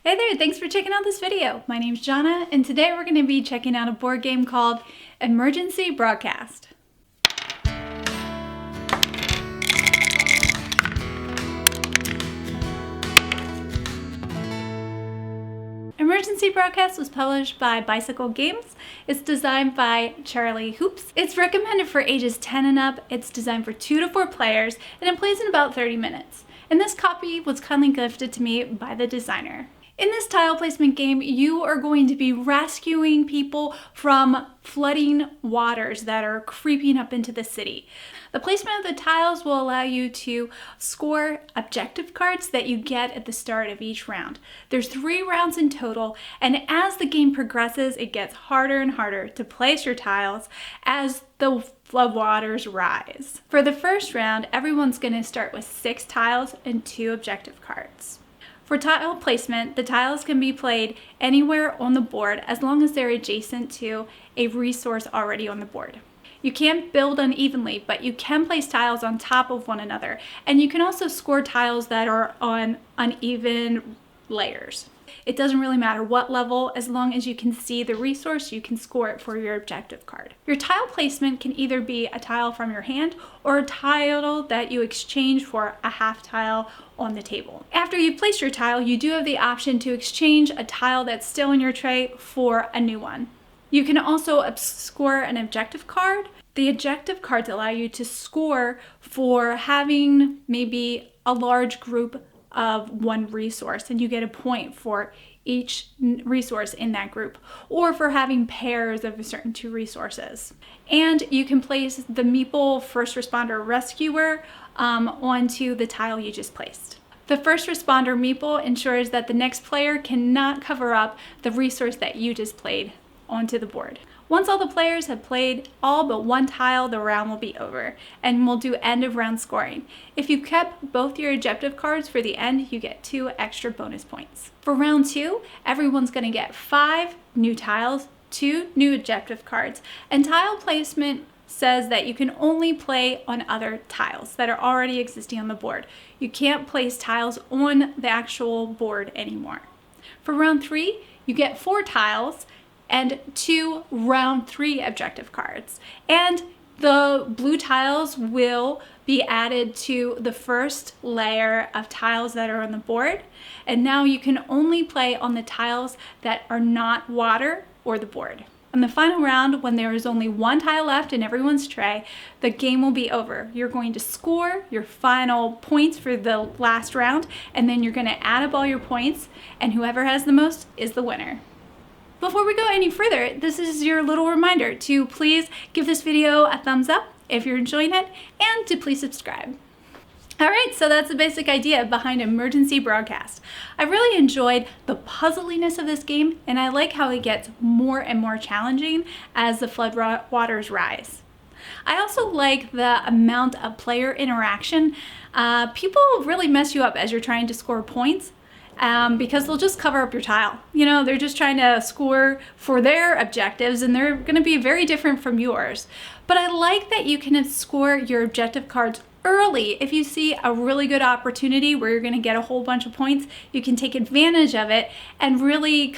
Hey there, thanks for checking out this video. My name's Jona, and today we're going to be checking out a board game called Emergency Broadcast. Emergency Broadcast was published by Bicycle Games. It's designed by Charlie Hoops. It's recommended for ages 10 and up. It's designed for 2 to 4 players, and it plays in about 30 minutes. And this copy was kindly gifted to me by the designer. In this tile placement game, you are going to be rescuing people from flooding waters that are creeping up into the city. The placement of the tiles will allow you to score objective cards that you get at the start of each round. There's 3 rounds in total, and as the game progresses, it gets harder and harder to place your tiles as the floodwaters rise. For the first round, everyone's going to start with 6 tiles and 2 objective cards. For tile placement, the tiles can be played anywhere on the board as long as they're adjacent to a resource already on the board. You can't build unevenly, but you can place tiles on top of one another, and you can also score tiles that are on uneven layers. It doesn't really matter what level, as long as you can see the resource, you can score it for your objective card. Your tile placement can either be a tile from your hand or a tile that you exchange for a half tile on the table. After you've placed your tile, you do have the option to exchange a tile that's still in your tray for a new one. You can also score an objective card. The objective cards allow you to score for having maybe a large group of one resource, and you get a point for each resource in that group, or for having pairs of a certain 2 resources. And you can place the Meeple First Responder Rescuer onto the tile you just placed. The First Responder Meeple ensures that the next player cannot cover up the resource that you just played onto the board. Once all the players have played all but one tile, the round will be over, and we'll do end of round scoring. If you kept both your objective cards for the end, you get 2 extra bonus points. For round 2, everyone's going to get 5 new tiles, 2 new objective cards, and tile placement says that you can only play on other tiles that are already existing on the board. You can't place tiles on the actual board anymore. For round 3, you get 4 tiles and 2 round 3 objective cards. And the blue tiles will be added to the first layer of tiles that are on the board. And now you can only play on the tiles that are not water or the board. In the final round, when there is only 1 tile left in everyone's tray, the game will be over. You're going to score your final points for the last round, and then you're going to add up all your points, and whoever has the most is the winner. Before we go any further, this is your little reminder to please give this video a thumbs up if you're enjoying it, and to please subscribe. Alright, so that's the basic idea behind Emergency Broadcast. I really enjoyed the puzzliness of this game, and I like how it gets more and more challenging as the flood waters rise. I also like the amount of player interaction. People really mess you up as you're trying to score points. Because they'll just cover up your tile. You know, they're just trying to score for their objectives, and they're going to be very different from yours. But I like that you can score your objective cards early. If you see a really good opportunity where you're going to get a whole bunch of points, you can take advantage of it, and really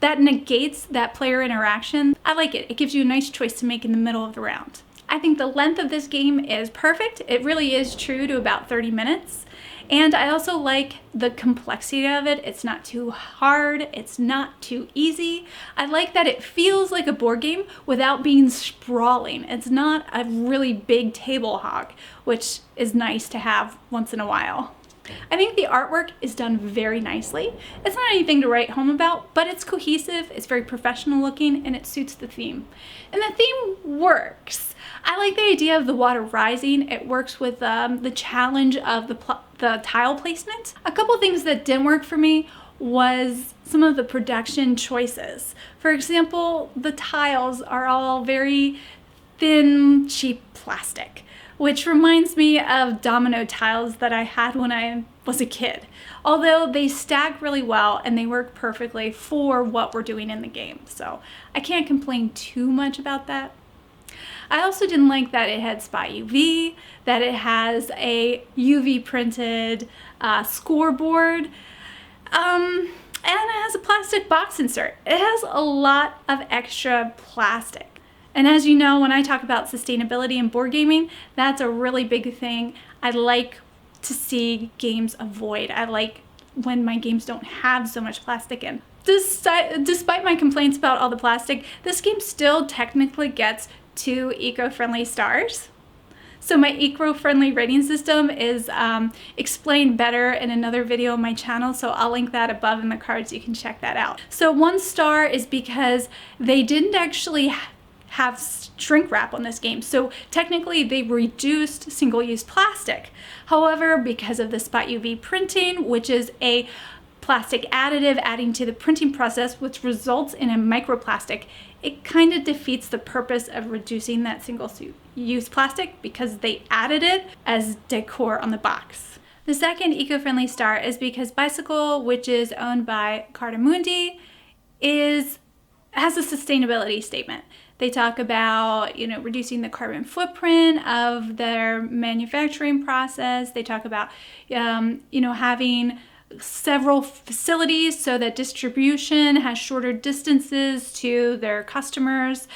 that negates that player interaction. I like it. It gives you a nice choice to make in the middle of the round. I think the length of this game is perfect. It really is true to about 30 minutes. And I also like the complexity of it. It's not too hard. It's not too easy. I like that it feels like a board game without being sprawling. It's not a really big table hog, which is nice to have once in a while. I think the artwork is done very nicely. It's not anything to write home about, but it's cohesive, it's very professional looking, and it suits the theme. And the theme works. I like the idea of the water rising. It works with the challenge of the tile placement. A couple things that didn't work for me was some of the production choices. For example, the tiles are all very thin, cheap plastic, which reminds me of domino tiles that I had when I was a kid. Although they stack really well and they work perfectly for what we're doing in the game. So I can't complain too much about that. I also didn't like that it had Spy UV, that it has a UV printed scoreboard. plastic box insert. It has a lot of extra plastic. And as you know, when I talk about sustainability in board gaming, that's a really big thing I like to see games avoid. I like when my games don't have so much plastic in. Despite my complaints about all the plastic, this game still technically gets 2 eco-friendly stars. So my eco-friendly rating system is explained better in another video on my channel, so I'll link that above in the cards. You can check that out. So 1 star is because they didn't actually have shrink wrap on this game. So technically they reduced single-use plastic. However, because of the spot UV printing, which is a plastic additive adding to the printing process, which results in a microplastic, it kind of defeats the purpose of reducing that single-use plastic because they added it as decor on the box. The second eco-friendly star is because Bicycle, which is owned by Cartamundi, has a sustainability statement. They talk about, reducing the carbon footprint of their manufacturing process. They talk about, having several facilities so that distribution has shorter distances to their customers.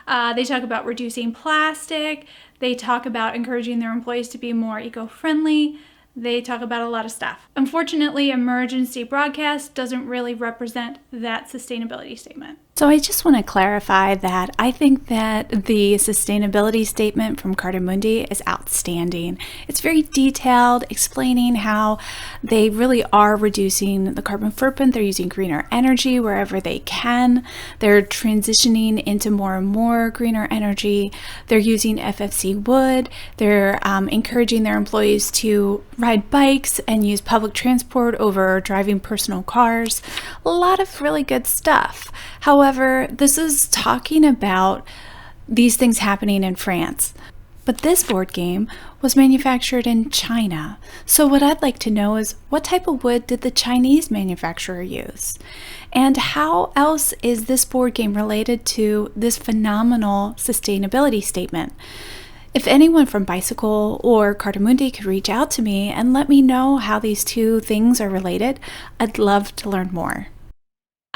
They talk about reducing plastic. They talk about encouraging their employees to be more eco-friendly. They talk about a lot of stuff. Unfortunately, emergency broadcast doesn't really represent that sustainability statement. So I just want to clarify that I think that the sustainability statement from Cartamundi is outstanding. It's very detailed, explaining how they really are reducing the carbon footprint. They're using greener energy wherever they can. They're transitioning into more and more greener energy. They're using FFC wood. They're encouraging their employees to ride bikes and use public transport over driving personal cars. A lot of really good stuff. However, this is talking about these things happening in France. But this board game was manufactured in China. So what I'd like to know is, what type of wood did the Chinese manufacturer use? And how else is this board game related to this phenomenal sustainability statement? If anyone from Bicycle or Cartamundi could reach out to me and let me know how these two things are related, I'd love to learn more.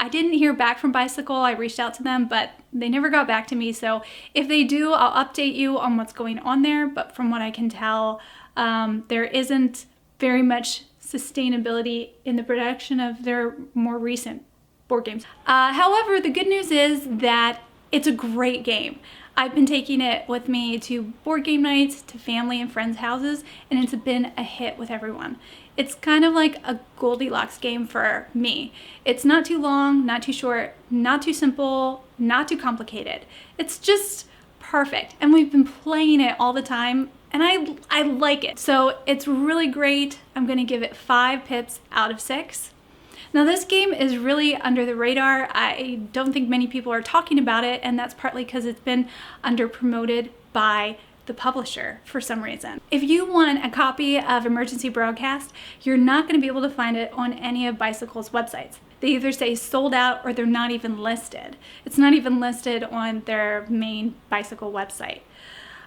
I didn't hear back from Bicycle. I reached out to them, but they never got back to me. So if they do, I'll update you on what's going on there. But from what I can tell, there isn't very much sustainability in the production of their more recent board games. However, the good news is that it's a great game. I've been taking it with me to board game nights, to family and friends' houses, and it's been a hit with everyone. It's kind of like a Goldilocks game for me. It's not too long, not too short, not too simple, not too complicated. It's just perfect, and we've been playing it all the time, and I like it. So it's really great. I'm gonna give it 5 pips out of 6. Now this game is really under the radar. I don't think many people are talking about it, and that's partly because it's been under promoted by the publisher for some reason. If you want a copy of Emergency Broadcast, you're not going to be able to find it on any of Bicycle's websites. They either say sold out or they're not even listed. It's not even listed on their main Bicycle website.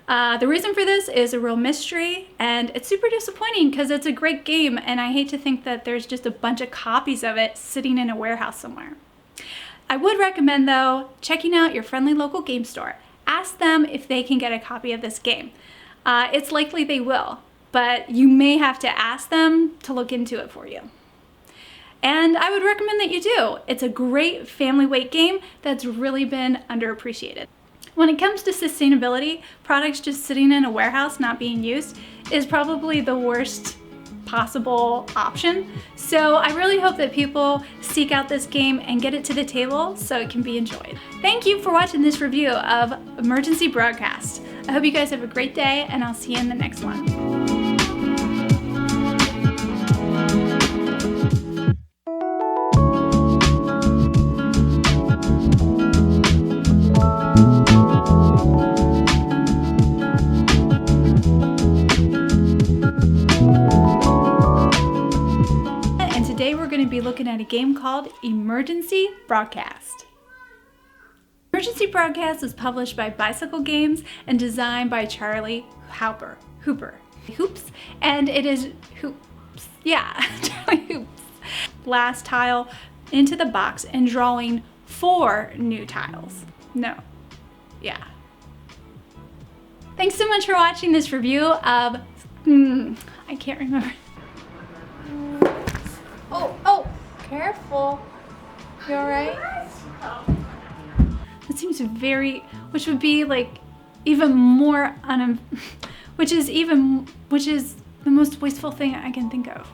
The reason for this is a real mystery, and it's super disappointing because it's a great game, and I hate to think that there's just a bunch of copies of it sitting in a warehouse somewhere. I would recommend, though, checking out your friendly local game store. Ask them if they can get a copy of this game. It's likely they will, but you may have to ask them to look into it for you. And I would recommend that you do. It's a great family weight game that's really been underappreciated. When it comes to sustainability, products just sitting in a warehouse not being used is probably the worst possible option. So I really hope that people seek out this game and get it to the table so it can be enjoyed. Thank you for watching this review of Emergency Broadcast. I hope you guys have a great day, and I'll see you in the next one. Be looking at a game called Emergency Broadcast. Emergency Broadcast was published by Bicycle Games and designed by Charlie Hoops, and it is Hoops. Yeah, Charlie Hoops. Last tile, into the box and drawing 4 new tiles. No. Yeah. Thanks so much for watching this review of, I can't remember. Oh, careful. You all right? That seems very, which would be like even more which is the most wasteful thing I can think of.